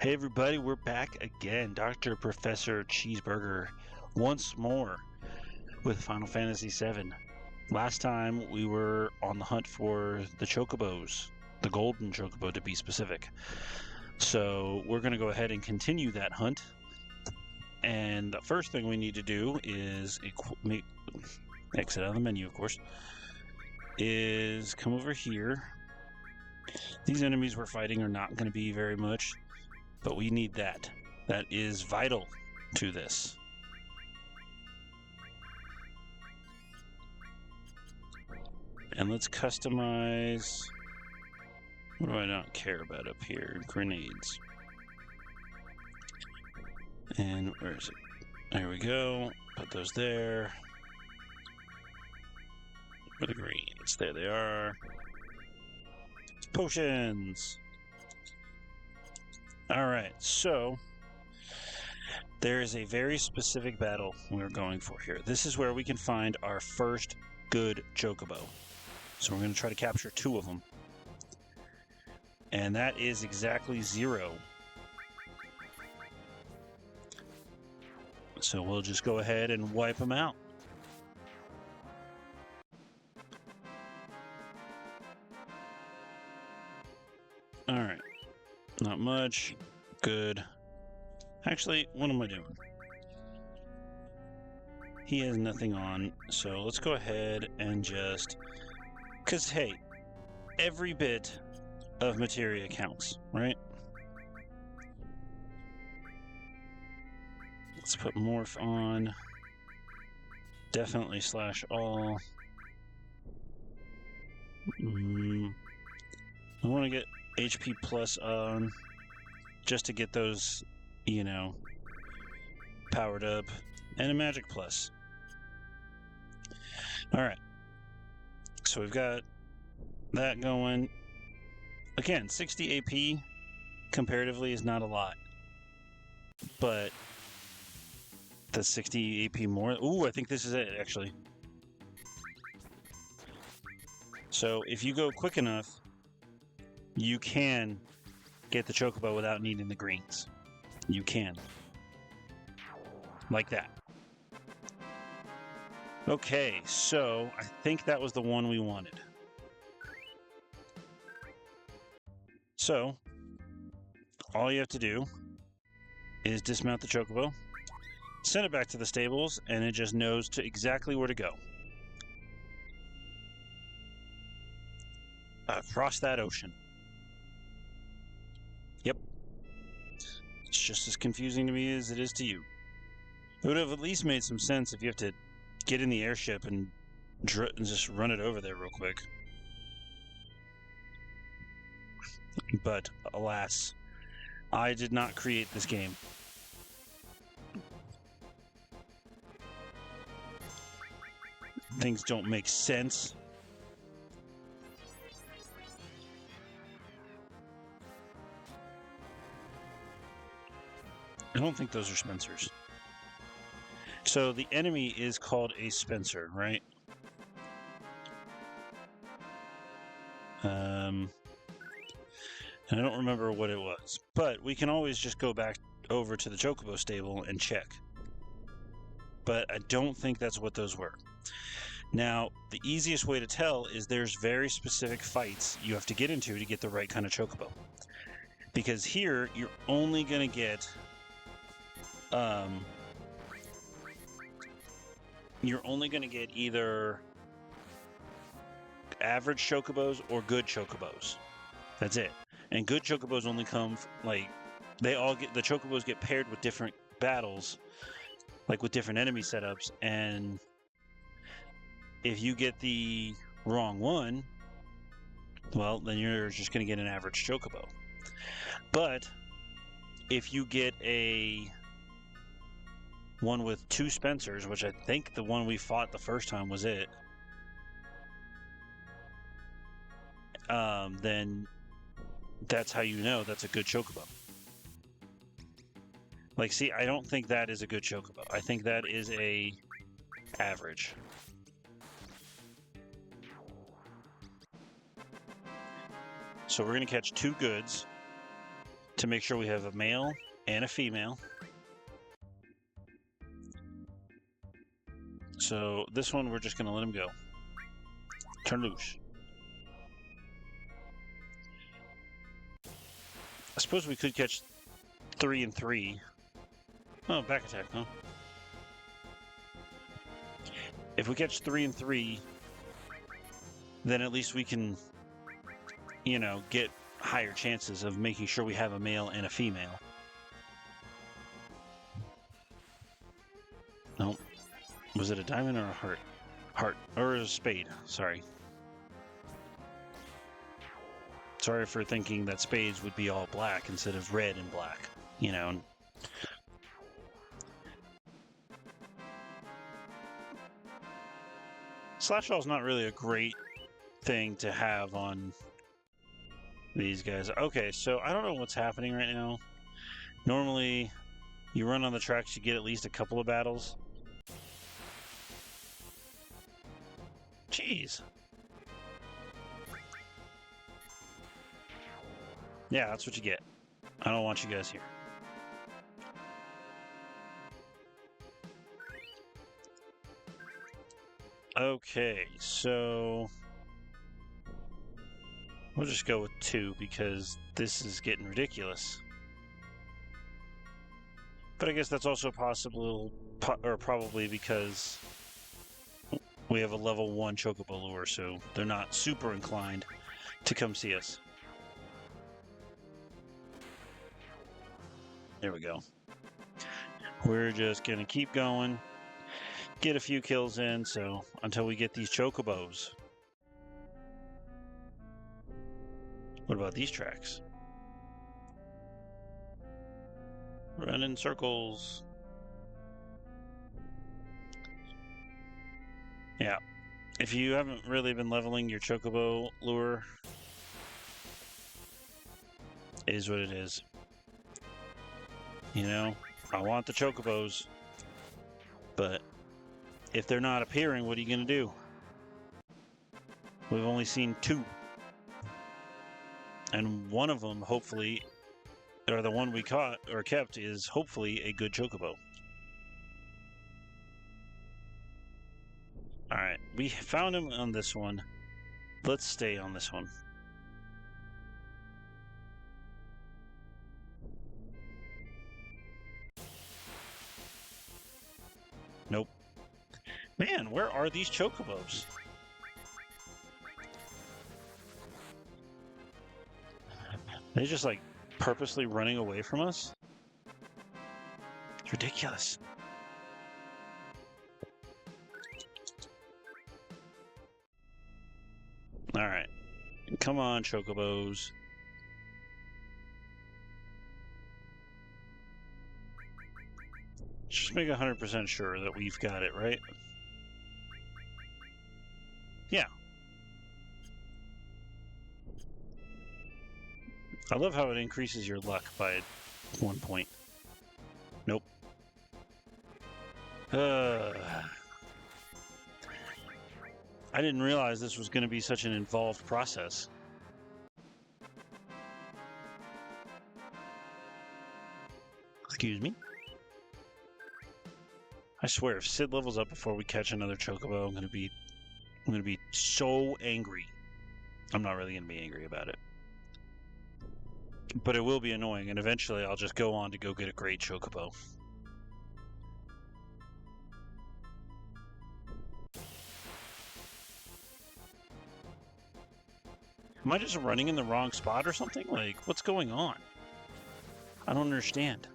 Hey everybody, we're back again. Dr. Professor Cheeseburger once more with Final Fantasy VII. Last time we were on the hunt for the Chocobos, the Golden Chocobo to be specific. So we're going to go ahead and continue that hunt. And the first thing we need to do is exit out of the menu, of course, is come over here. These enemies we're fighting are not going to be very much. But we need that. That is vital to this. And let's customize. What do I not care about up here? Grenades. And where is it? There we go. Put those there. Where are the greens? There they are. Potions. Alright, so there is a very specific battle we're going for here. This is where we can find our first good Chocobo. So we're going to try to capture 2 of them. And that is exactly 0. So we'll just go ahead and wipe them out. Alright. Not much. Good. Actually, what am I doing? He has nothing on, so let's go ahead and just... Because, hey, every bit of materia counts, right? Let's put morph on. Definitely slash all. I want to get HP plus on just to get those, powered up, and a magic plus. Alright, so we've got that going. Again, 60 AP comparatively is not a lot, but the 60 AP more. Ooh, I think this is it actually. So if you go quick enough, you can get the Chocobo without needing the greens. You can. Like that. Okay, so I think that was the one we wanted. So, all you have to do is dismount the Chocobo, send it back to the stables, and it just knows exactly where to go. Across that ocean. Yep. It's just as confusing to me as it is to you. It would have at least made some sense if you have to get in the airship and just run it over there real quick. But, alas, I did not create this game. Things don't make sense. I don't think those are Spencers. So the enemy is called a Spencer, right? And I don't remember what it was. But we can always just go back over to the Chocobo stable and check. But I don't think that's what those were. Now, the easiest way to tell is there's very specific fights you have to get into to get the right kind of Chocobo. Because here, you're only going to get... you're only going to get either average Chocobos or good Chocobos. That's it. And good Chocobos only come, the Chocobos get paired with different battles, like with different enemy setups, and if you get the wrong one, well, then you're just going to get an average Chocobo. But if you get a one with 2 Spencers, which I think the one we fought the first time was it, then that's how you know that's a good Chocobo. Like, see, I don't think that is a good Chocobo. I think that is a average. So we're going to catch 2 goods. to make sure we have a male and a female. So this one, we're just going to let him go. Turn loose. I suppose we could catch 3 and 3. Oh, back attack, huh? If we catch 3 and 3, then at least we can, you know, get higher chances of making sure we have a male and a female. Nope. Was it a diamond or a heart? Heart. Or a spade. Sorry. Sorry for thinking that spades would be all black instead of red and black. You know. Slash Ball's not really a great thing to have on these guys. Okay, so I don't know what's happening right now. Normally, you run on the tracks, you get at least a couple of battles. Jeez. Yeah, that's what you get. I don't want you guys here. Okay, so we'll just go with 2 because this is getting ridiculous. But I guess that's also possible, or probably because we have a level 1 Chocobo lure, so they're not super inclined to come see us. There we go. We're just going to keep going, get a few kills in, so until we get these Chocobos. What about these tracks? Run in circles. Yeah. If you haven't really been leveling your Chocobo lure, it is what it is. You know, I want the Chocobos, but if they're not appearing, what are you going to do? We've only seen 2. And one of them, hopefully, or the one we caught or kept, is hopefully a good Chocobo. Alright, we found him on this one. Let's stay on this one. Nope. Man, where are these Chocobos? They just like purposely running away from us? It's ridiculous. Alright. Come on, Chocobos. Just make 100% sure that we've got it, right? Yeah. I love how it increases your luck by 1 point. Nope. I didn't realize this was going to be such an involved process. Excuse me? I swear, if Sid levels up before we catch another Chocobo, I'm gonna be so angry. I'm not really gonna be angry about it. But it will be annoying, and eventually I'll just go on to go get a great Chocobo. Am I just running in the wrong spot or something? Like, what's going on? I don't understand.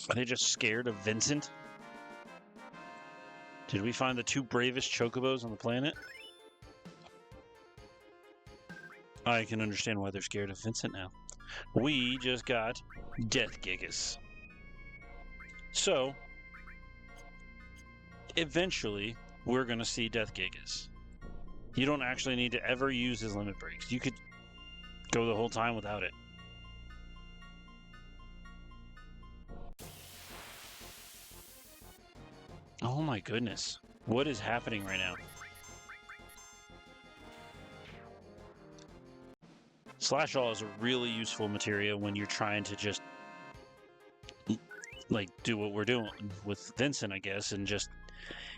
Are they just scared of Vincent? Did we find the 2 bravest Chocobos on the planet? I can understand why they're scared of Vincent now. We just got Death Gigas. So, eventually, we're going to see Death Gigas. You don't actually need to ever use his limit breaks. You could go the whole time without it. Oh my goodness. What is happening right now? Slash All is a really useful materia when you're trying to just like do what we're doing with Vincent, I guess, and just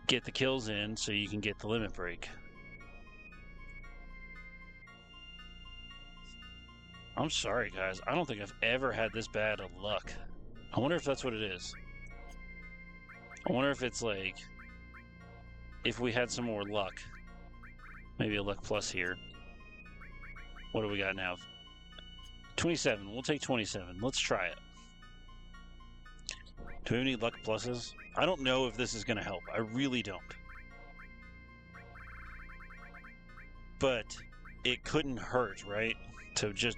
get the kills in so you can get the limit break. I'm sorry, guys. I don't think I've ever had this bad of luck. I wonder if that's what it is. I wonder if it's like, if we had some more luck. Maybe a luck plus here. What do we got now? 27. We'll take 27. Let's try it. Do we have any luck pluses? I don't know if this is going to help. I really don't. But it couldn't hurt, right? To just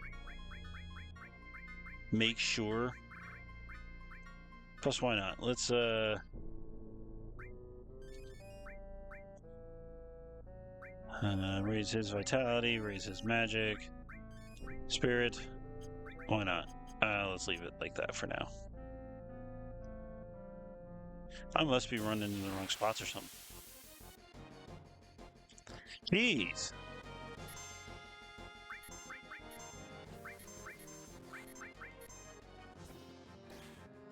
make sure. Plus, why not? Let's, raise his vitality, raise his magic, spirit. Why not? Let's leave it like that for now. I must be running in the wrong spots or something. Jeez.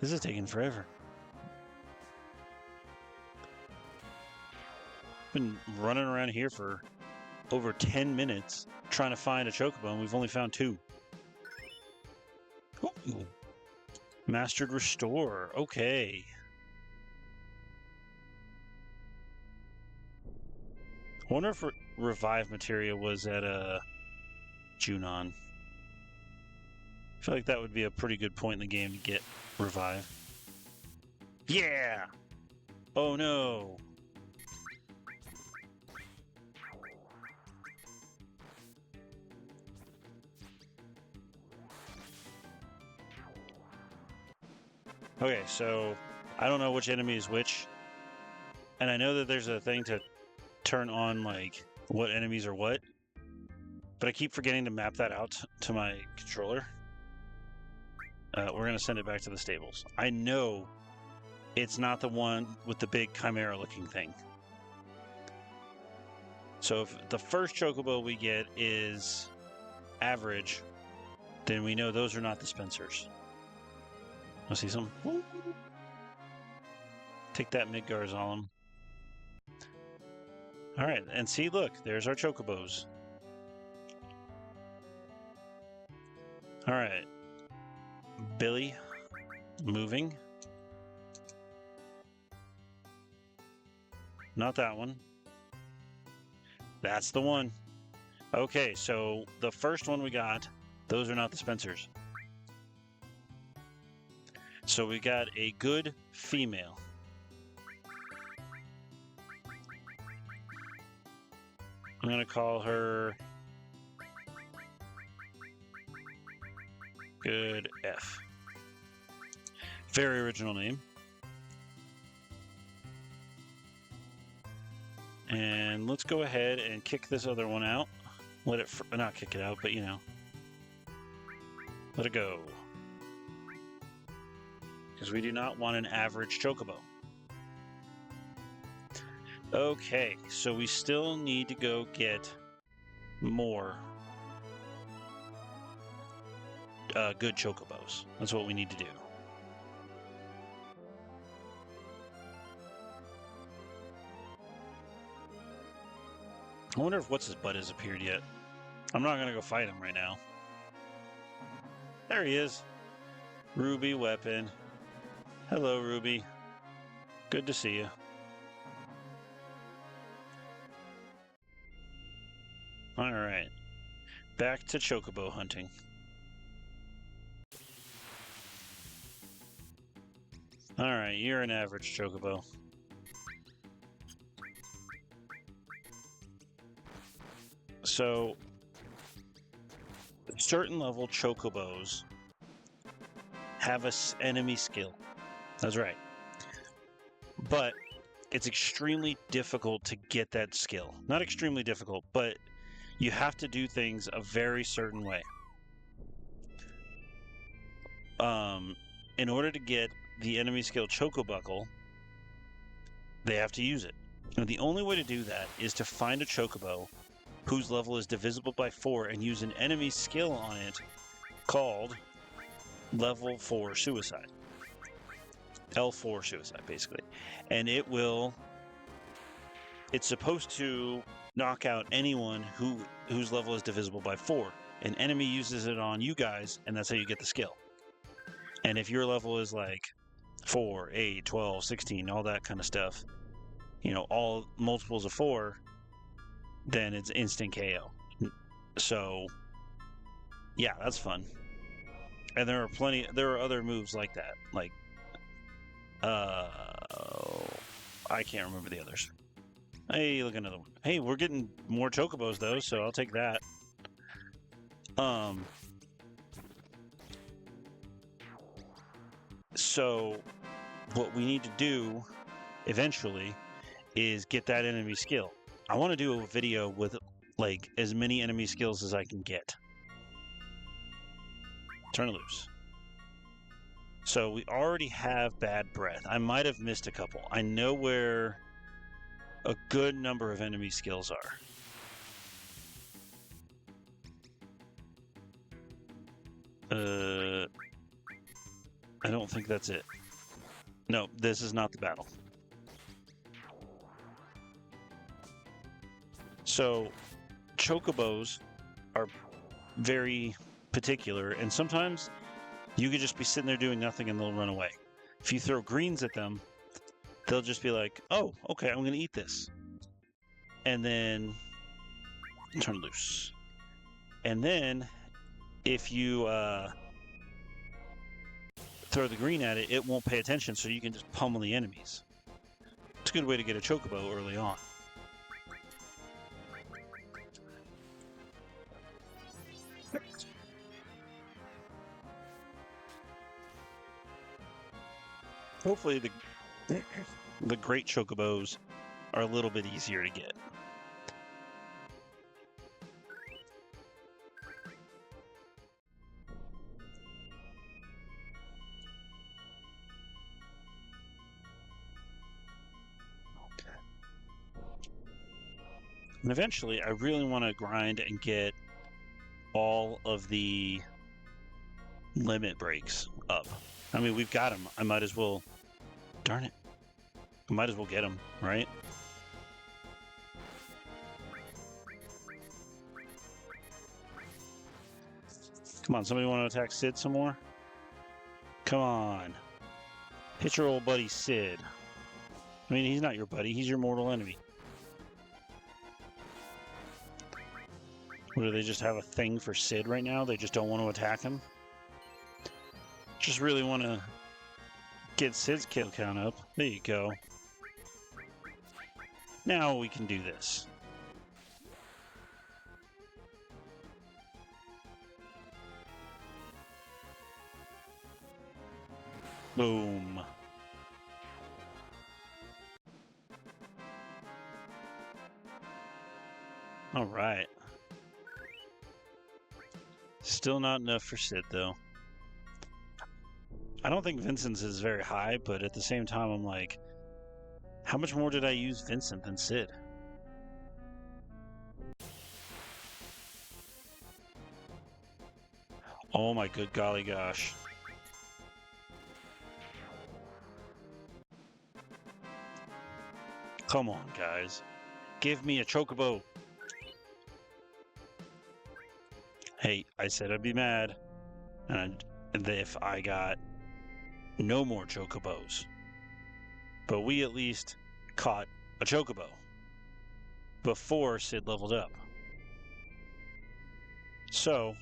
This is taking forever. Been running around here for over 10 minutes trying to find a Chocobo, and we've only found 2. Ooh. Mastered Restore. Okay. I wonder if Revive materia was at Junon. I feel like that would be a pretty good point in the game to get Revive. Yeah! Oh no! Okay, so I don't know which enemy is which. And I know that there's a thing to turn on, like, what enemies are what. But I keep forgetting to map that out to my controller. We're going to send it back to the stables. I know it's not the one with the big chimera-looking thing. So if the first Chocobo we get is average, then we know those are not the Spencers. Want to see some? Take that Midgarzalem. All right, and see, look, there's our Chocobos. All right. Billy, moving. Not that one. That's the one. Okay, so the first one we got, those are not the Spencers. So we got a good female. I'm going to call her Good F. Very original name. And let's go ahead and kick this other one out. Let it, not kick it out, but you know, let it go. Because we do not want an average Chocobo. Okay, so we still need to go get more good Chocobos. That's what we need to do. I wonder if what's his butt has appeared yet. I'm not going to go fight him right now. There he is. Ruby weapon. Hello, Ruby. Good to see you. All right. Back to Chocobo hunting. All right, you're an average Chocobo. So, certain level Chocobos have an enemy skill. That's right. But it's extremely difficult to get that skill. Not extremely difficult, but you have to do things a very certain way. In order to get the enemy skill Chocobuckle, they have to use it. And the only way to do that is to find a Chocobo whose level is divisible by 4 and use an enemy skill on it called level 4 suicide. L4 suicide, basically. And it's supposed to knock out anyone whose level is divisible by 4. An enemy uses it on you guys, and that's how you get the skill. And if your level is like 4, 8, 12, 16, all that kind of stuff, all multiples of 4, then it's instant KO. So, yeah, that's fun. And there are other moves like that. Like, I can't remember the others. Hey, look, another one. Hey, we're getting more Chocobos, though, so I'll take that. So, what we need to do, eventually, is get that enemy skill. I want to do a video with, like, as many enemy skills as I can get. Turn it loose. So, we already have Bad Breath. I might have missed a couple. I know where a good number of enemy skills are. I don't think that's it. No, this is not the battle. So, Chocobos are very particular, and sometimes you could just be sitting there doing nothing and they'll run away. If you throw greens at them, they'll just be like, oh, okay, I'm going to eat this. And then turn loose. And then if you throw the green at it, it won't pay attention, so you can just pummel the enemies. It's a good way to get a Chocobo early on. Hopefully the great Chocobos are a little bit easier to get. And eventually, I really want to grind and get all of the limit breaks up. I mean, we've got them. I might as well... Darn it. I might as well get them, right? Come on, somebody want to attack Sid some more? Come on. Hit your old buddy Sid. I mean, he's not your buddy. He's your mortal enemy. What, do they just have a thing for Sid right now? They just don't want to attack him? Just really want to get Sid's kill count up. There you go. Now we can do this. Boom. All right. Still not enough for Sid, though. I don't think Vincent's is very high, but at the same time, I'm like, how much more did I use Vincent than Sid? Oh my good golly gosh. Come on, guys. Give me a Chocobo. Hey, I said I'd be mad and if I got no more Chocobos. But we at least caught a Chocobo before Sid leveled up. So,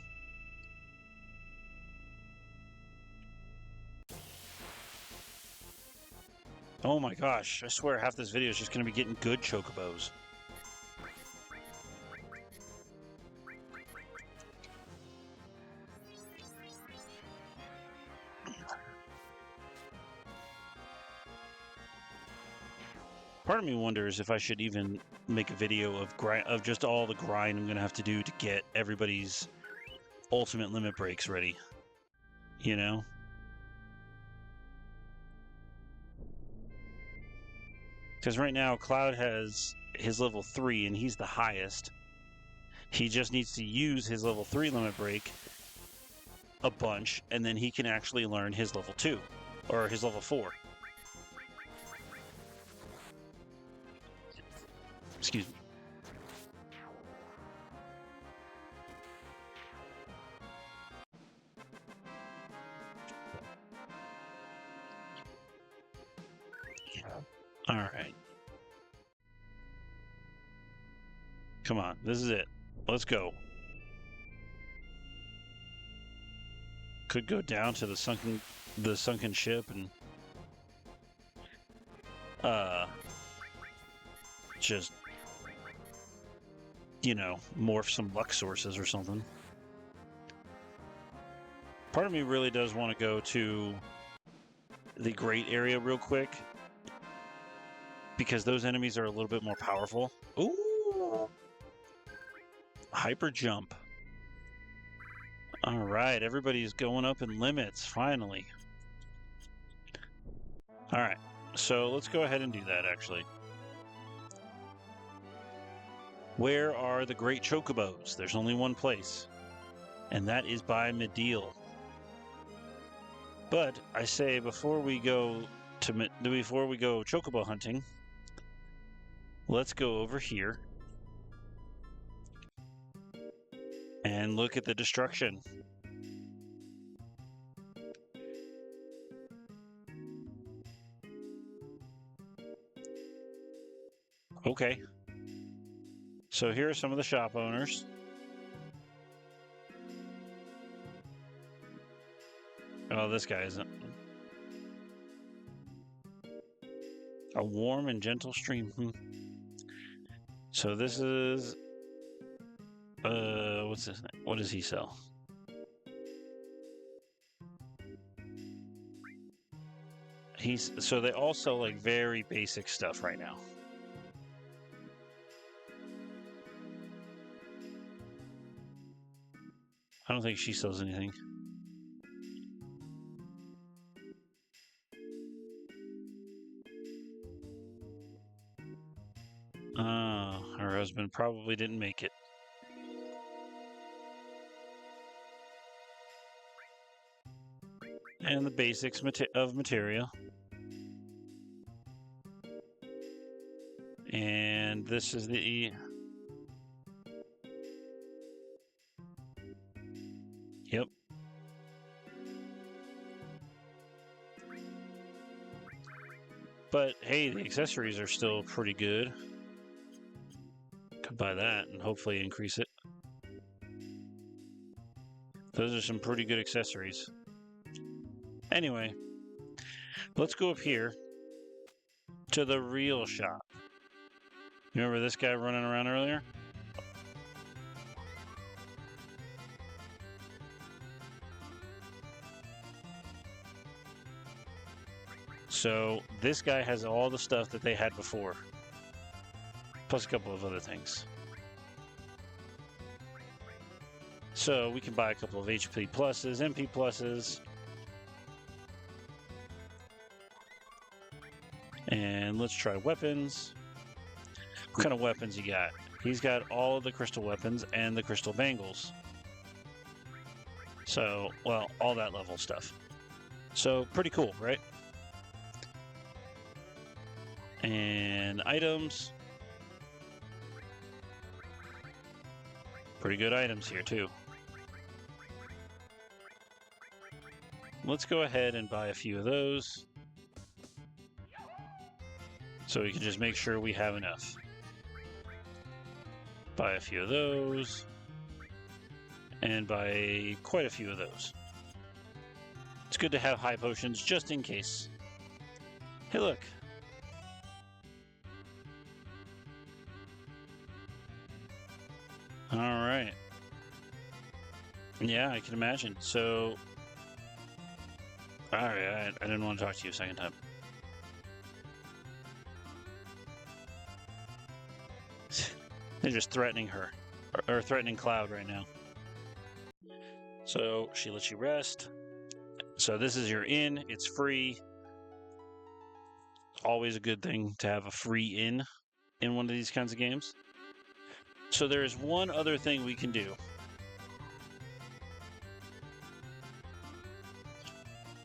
oh my gosh, I swear half this video is just going to be getting good Chocobos. Part of me wonders if I should even make a video of just all the grind I'm going to have to do to get everybody's ultimate limit breaks ready. You know? Because right now, Cloud has his level 3, and he's the highest. He just needs to use his level 3 limit break a bunch, and then he can actually learn his level 2, or his level 4. Excuse me. All right. Come on, this is it. Let's go. Could go down to the sunken ship and just morph some luck sources or something. Part of me really does want to go to the great area real quick because those enemies are a little bit more powerful. Ooh! Hyper jump. All right, everybody's going up in limits, finally. All right, so let's go ahead and do that, actually. Where are the great Chocobos? There's only one place, and that is by Mediel. But I say before we go Chocobo hunting, let's go over here and look at the destruction. Okay. So here are some of the shop owners. Oh, this guy isn't. A warm and gentle stream. So this is what's his name? What does he sell? So they all sell like very basic stuff right now. I don't think she sells anything. Her husband probably didn't make it. And the basics of materia. And this is the... Yep. But hey, the accessories are still pretty good. Could buy that and hopefully increase it. Those are some pretty good accessories. Anyway, let's go up here to the real shop. You remember this guy running around earlier? So this guy has all the stuff that they had before, plus a couple of other things. So we can buy a couple of HP pluses, MP pluses. And let's try weapons. What kind of weapons you got? He's got all of the crystal weapons and the crystal bangles. So, well, all that level stuff. So, pretty cool, right? And items. Pretty good items here, too. Let's go ahead and buy a few of those. So we can just make sure we have enough. Buy a few of those. And buy quite a few of those. It's good to have high potions just in case. Hey, look. All right. Yeah, I can imagine. So, all right, I didn't want to talk to you a second time. They're just threatening her, or threatening Cloud right now. So she lets you rest. So this is your inn. It's free. always a good thing to have a free in one of these kinds of games. So there is one other thing we can do.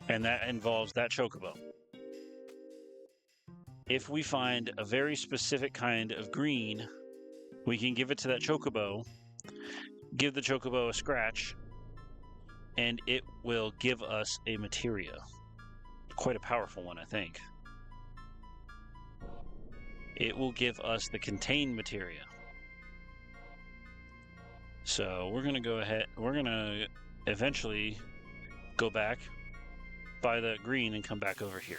And that involves that Chocobo. If we find a very specific kind of green, we can give it to that Chocobo, give the Chocobo a scratch, and it will give us a materia. Quite a powerful one, I think. It will give us the contain materia. So we're going to go ahead, we're going to eventually go back, buy that green, and come back over here.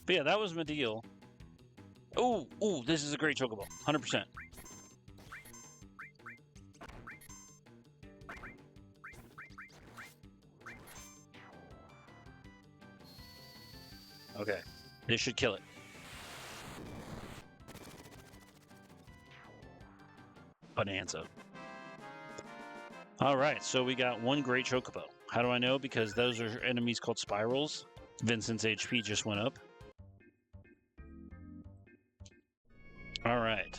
But yeah, that was my deal. Oh, this is a great Chocobo, 100%. Okay, this should kill it. Bonanza. All right, so we got one great Chocobo. How do I know? Because those are enemies called spirals. Vincent's HP just went up. All right.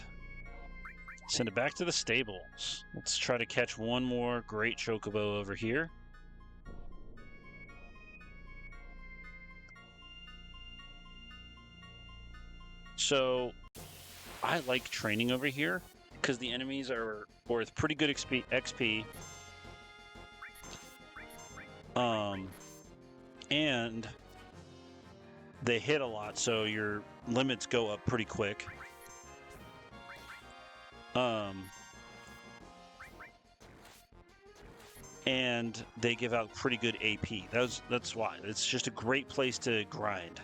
Send it back to the stables. Let's try to catch one more great Chocobo over here. So, I like training over here because the enemies are worth pretty good XP. And they hit a lot, so your limits go up pretty quick. And they give out pretty good AP. That's why. It's just a great place to grind.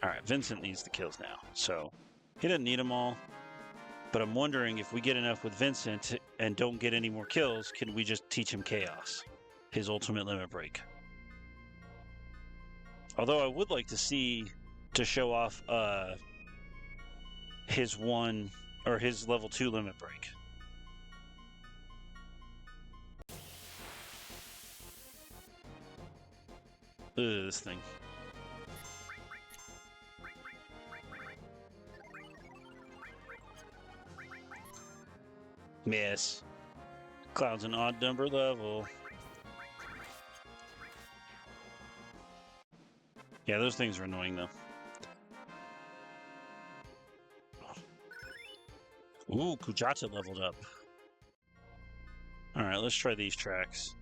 All right, Vincent needs the kills now, so he doesn't need them all. But I'm wondering if we get enough with Vincent and don't get any more kills, can we just teach him Chaos, his ultimate limit break? Although I would like to see to show off his level 2 limit break. Ugh, this thing. Miss. Cloud's an odd number level. Yeah, those things are annoying though. Ooh, Kujata leveled up. Alright, let's try these tracks.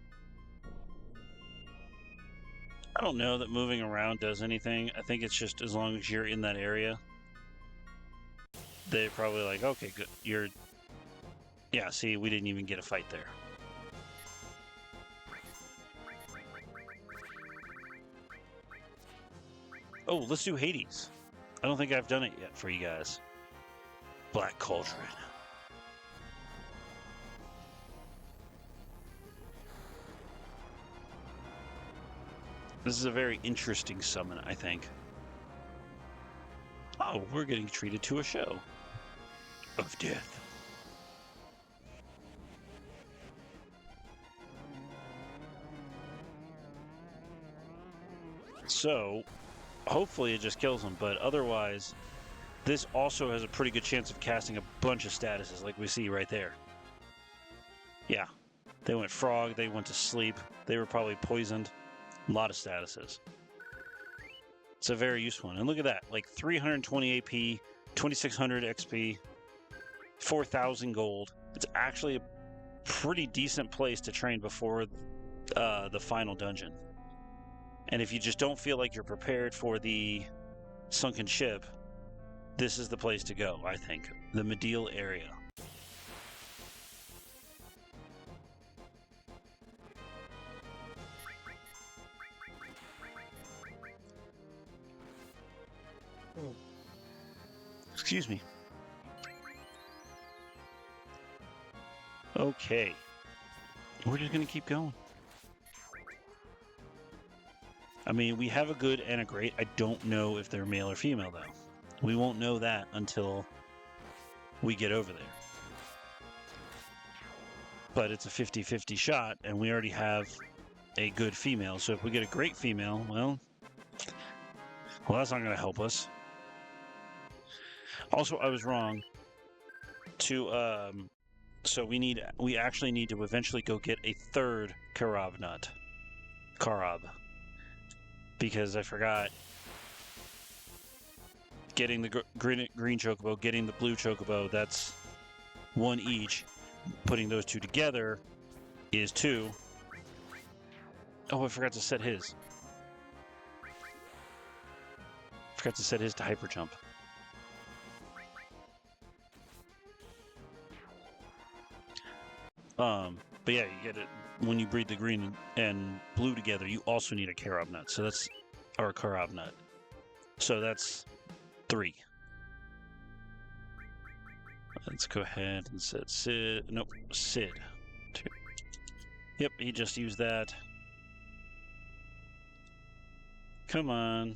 I don't know that moving around does anything. I think it's just as long as you're in that area. They're probably like, okay, good. Yeah, see, we didn't even get a fight there. Oh, let's do Hades. I don't think I've done it yet for you guys. Black Cauldron. This is a very interesting summon, I think. Oh, we're getting treated to a show of death. So, hopefully it just kills him, but otherwise, this also has a pretty good chance of casting a bunch of statuses, like we see right there. Yeah, they went frog, they went to sleep, they were probably poisoned. A lot of statuses. It's a very useful one. And look at that, like 320 AP, 2600 XP, 4,000 gold. It's actually a pretty decent place to train before the final dungeon. And if you just don't feel like you're prepared for the sunken ship, this is the place to go, I think. The Medial area. Excuse me. Okay. We're just going to keep going. I mean, we have a good and a great. I don't know if they're male or female, though. We won't know that until we get over there. but it's a 50-50 shot, and we already have a good female. So if we get a great female, well, that's not going to help us. Also, I was wrong. So we actually need to eventually go get a third Karob nut. Karob. Because I forgot getting the green Chocobo, getting the blue Chocobo, that's one each. Putting those two together is 2. Oh, I forgot to set his. Forgot to set his to hyper jump. But yeah, you get it when you breed the green and blue together. You also need a Karob nut, so that's or Karob nut. So that's 3. Let's go ahead and set Sid. Nope, Sid. 2. Yep, he just used that. Come on.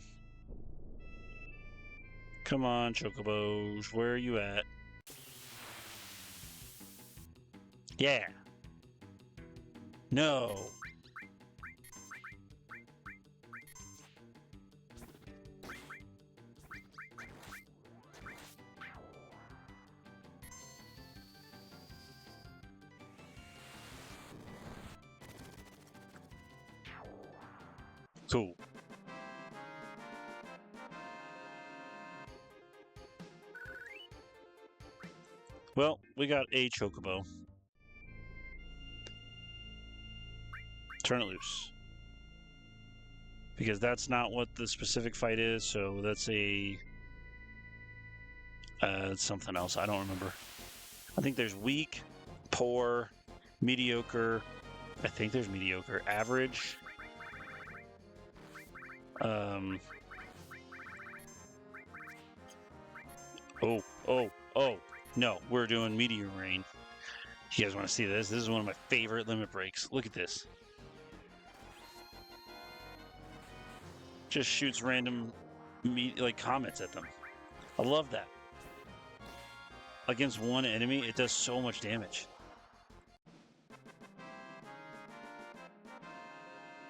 Come on, Chocobos. Where are you at? Yeah. No. Cool. Well, we got a Chocobo. Turn it loose. Because that's not what the specific fight is, so that's a... something else. I don't remember. I think there's weak, poor, mediocre. I think there's mediocre, average. Oh. No, we're doing Meteor Rain. You guys want to see this? This is one of my favorite limit breaks. Look at this. Just shoots random, comets at them. I love that. Against one enemy, it does so much damage.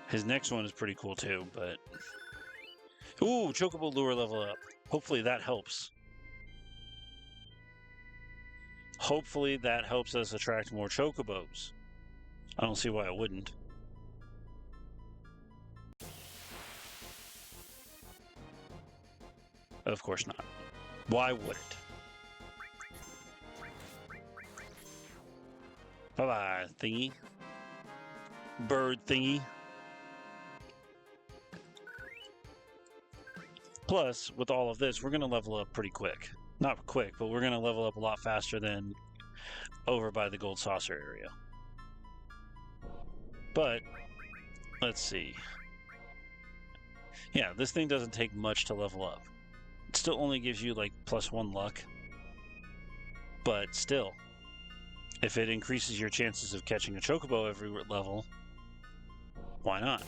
His next one is pretty cool too, but... Ooh, Chocobo lure level up. Hopefully that helps. Hopefully that helps us attract more Chocobos. I don't see why it wouldn't. Of course not. Why would it? Bye-bye, thingy. Bird thingy. Plus, with all of this, we're going to level up pretty quick. Not quick, but we're going to level up a lot faster than over by the Gold Saucer area. But, let's see. Yeah, this thing doesn't take much to level up. It still only gives you, like, +1 luck. But still, if it increases your chances of catching a Chocobo every level, why not?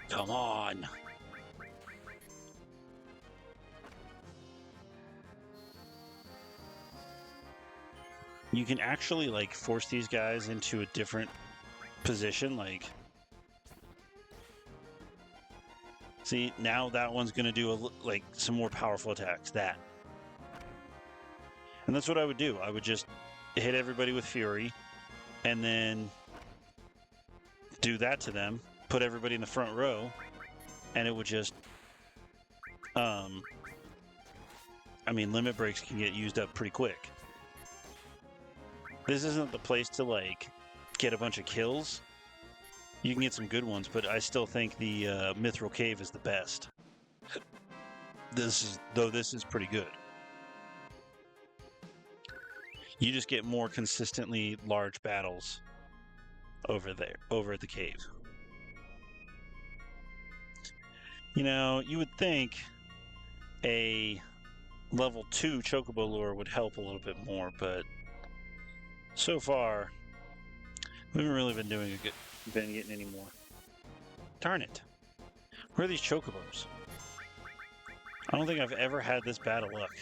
Come on! You can actually, like, force these guys into a different position, like... See, now that one's going to do, some more powerful attacks. That. And that's what I would do. I would just hit everybody with Fury, and then do that to them, put everybody in the front row, and it would just... I mean, limit breaks can get used up pretty quick. This isn't the place to, like, get a bunch of kills. You can get some good ones, but I still think the Mithril Cave is the best. This is pretty good. You just get more consistently large battles over there, over at the cave. You know, you would think a level 2 Chocobo lure would help a little bit more, but so far, we haven't really been getting any more. Darn it. Where are these Chocobos? I don't think I've ever had this bad of luck.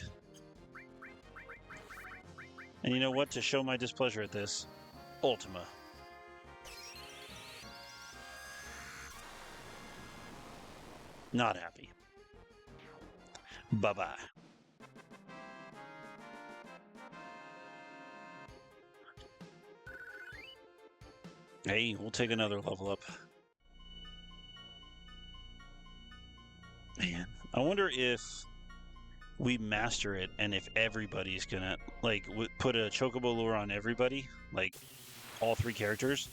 And you know what? To show my displeasure at this, Ultima. Not happy. Bye-bye. Hey, we'll take another level up. Man, I wonder if we master it and if everybody's gonna, like, put a Chocobo lure on everybody, like, all 3 characters.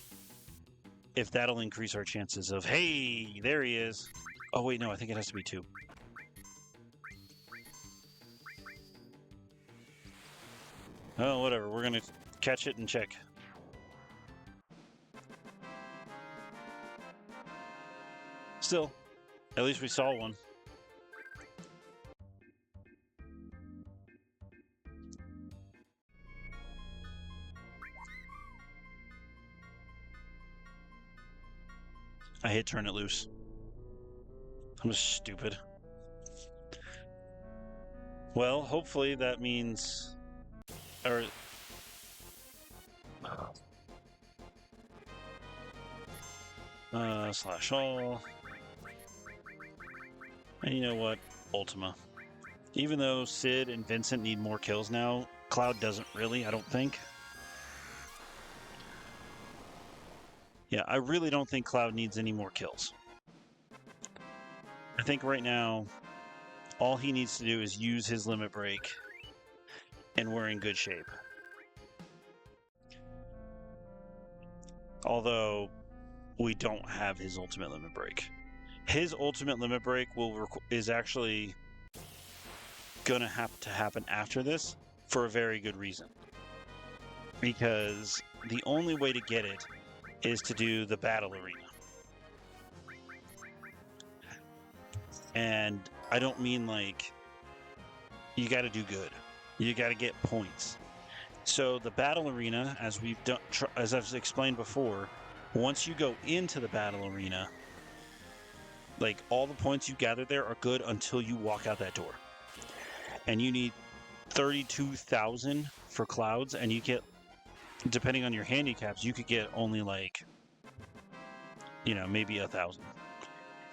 If that'll increase our chances of, hey, there he is. Oh, wait, no, I think it has to be 2. Oh, whatever. We're gonna catch it and check. Still, at least we saw one. I hit turn it loose. I'm stupid. Well, hopefully that means... Or... slash all. And you know what? Ultima. Even though Sid and Vincent need more kills now, Cloud doesn't really, I don't think. Yeah, I really don't think Cloud needs any more kills. I think right now, all he needs to do is use his limit break, and we're in good shape. Although, we don't have his ultimate limit break. His ultimate limit break is actually going to have to happen after this for a very good reason. Because the only way to get it is to do the battle arena. And I don't mean like you got to do good. You got to get points. So the battle arena, as we've done, as I've explained before, once you go into the battle arena, like all the points you gather there are good until you walk out that door. And you need 32,000 for clouds, and you get, depending on your handicaps, you could get only like, you know, maybe 1,000.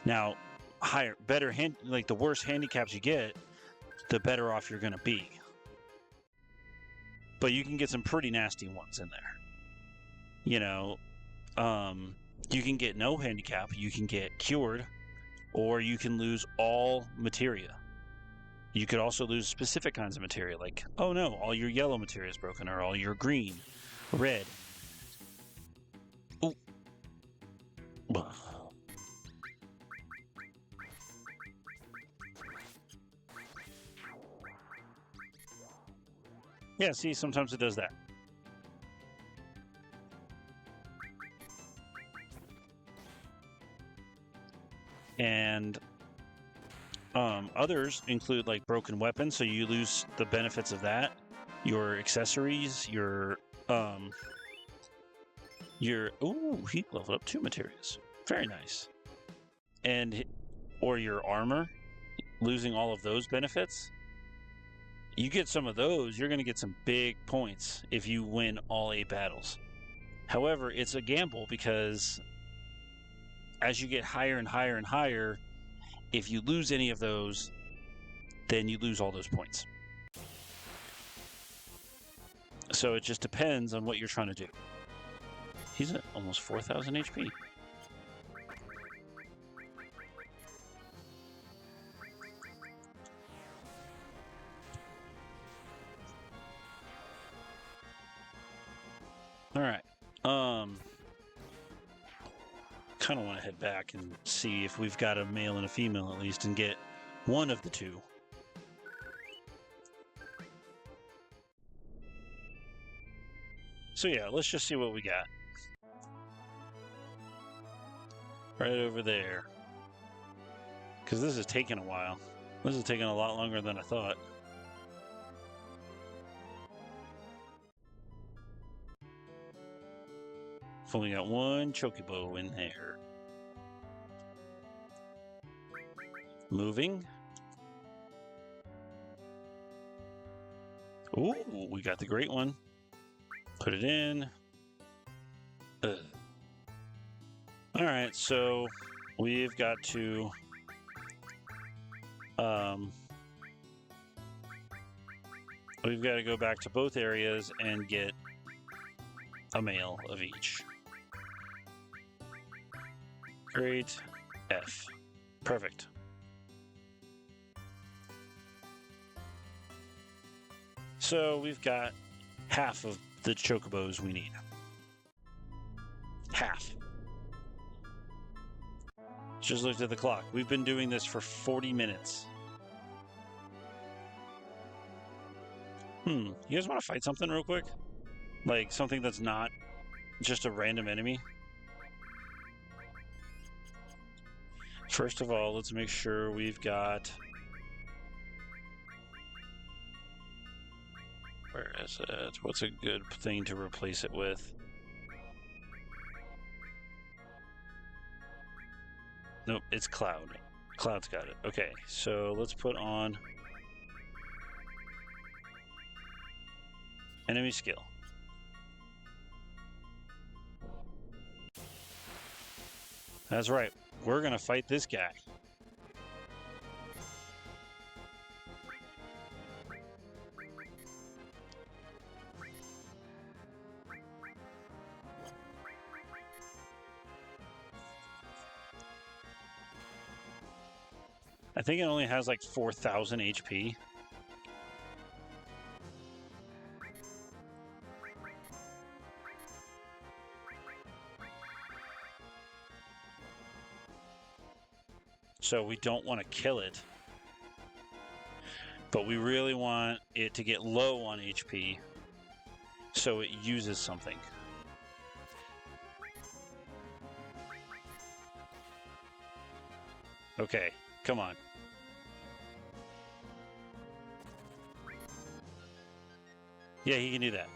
Now, like the worse handicaps you get, the better off you're going to be. But you can get some pretty nasty ones in there. You know, you can get no handicap, you can get cured, or you can lose all materia. You could also lose specific kinds of materia, like, oh no, all your yellow materia is broken, or all your green, red. Ooh. Yeah, see, sometimes it does that. And others include like broken weapons, so you lose the benefits of that. Your accessories, your ooh, he leveled up 2 materials. Very nice. And or your armor, losing all of those benefits. You get some of those, you're going to get some big points if you win all 8 battles. However, it's a gamble because as you get higher and higher and higher, if you lose any of those, then you lose all those points. So it just depends on what you're trying to do. He's at almost 4,000 HP. All right. Kind of want to head back and see if we've got a male and a female at least, and get one of the 2. So yeah, let's just see what we got. Right over there. Because this is taking a while. This is taking a lot longer than I thought. I've only got 1 Chocobo in there. Moving. Ooh, we got the great one. Put it in. Ugh. All right, so we've got to go back to both areas and get a male of each. Great. F. Perfect. So we've got half of the chocobos we need. Half. Just looked at the clock. We've been doing this for 40 minutes. You guys want to fight something real quick? Like something that's not just a random enemy? First of all, let's make sure we've got... Where is it? What's a good thing to replace it with? Nope, it's Cloud. Cloud's got it. Okay, so let's put on enemy skill. That's right. We're gonna fight this guy. I think it only has like 4,000 HP. So we don't want to kill it. But we really want it to get low on HP so it uses something. Okay, come on. Yeah, he can do that.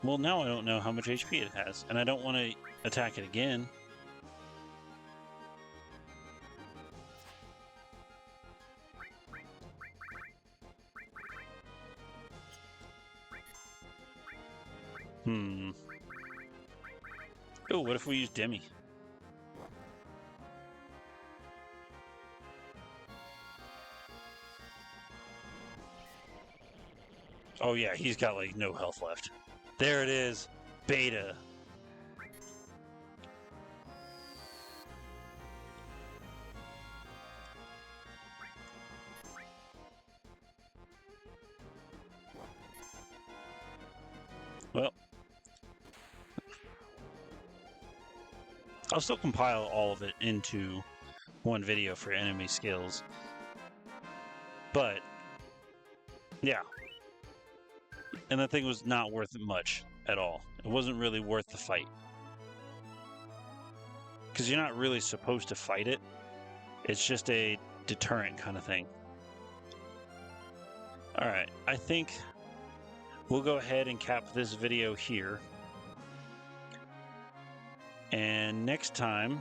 Well, now I don't know how much HP it has, and I don't want to attack it again. Oh, what if we use Demi? Oh yeah, he's got like no health left. There it is. Beta. Well, I'll still compile all of it into one video for enemy skills. But, yeah. And that thing was not worth it much at all. It wasn't really worth the fight. Because you're not really supposed to fight it. It's just a deterrent kind of thing. Alright, I think we'll go ahead and cap this video here. And next time,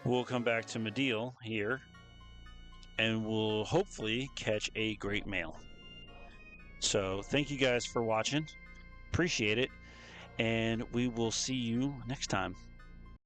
we'll come back to Medeal here. And we'll hopefully catch a great male. So thank you guys for watching. Appreciate it. And we will see you next time.